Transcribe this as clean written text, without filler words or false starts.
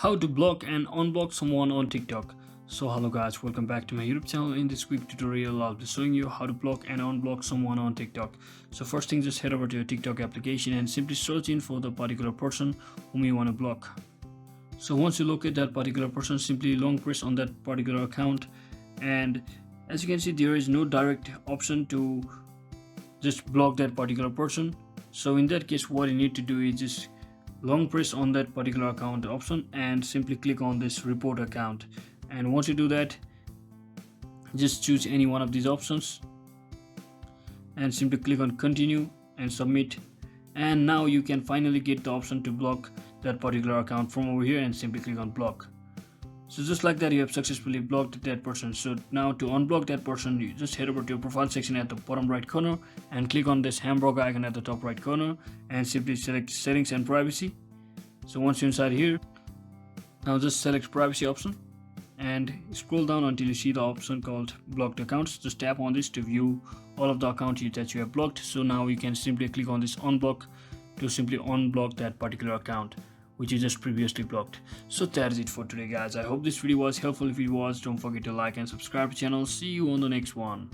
How to block and unblock someone on TikTok. So hello guys, welcome back to my YouTube channel. In this quick tutorial I'll be showing you how to block and unblock someone on TikTok. So first thing, just head over to your TikTok application and simply search in for the particular person whom you want to block. So once you locate that particular person, simply long press on that particular account, and as you can see there is no direct option to just block that particular person. So in that case what you need to do is just long press on that particular account option and simply click on this report account. And once you do that, just choose any one of these options and simply click on continue and submit. And now you can finally get the option to block that particular account from over here, and simply click on block. So just like that, you have successfully blocked that person. So now to unblock that person, you just head over to your profile section at the bottom right corner and click on this hamburger icon at the top right corner and simply select settings and privacy. So once you're inside here, now just select privacy option and scroll down until you see the option called blocked accounts. Just tap on this to view all of the accounts that you have blocked. So now you can simply click on this unblock to simply unblock that particular account which you just previously blocked. So that is it for today guys. I hope this video was helpful. If it was, don't forget to like and subscribe to the channel. See you on the next one.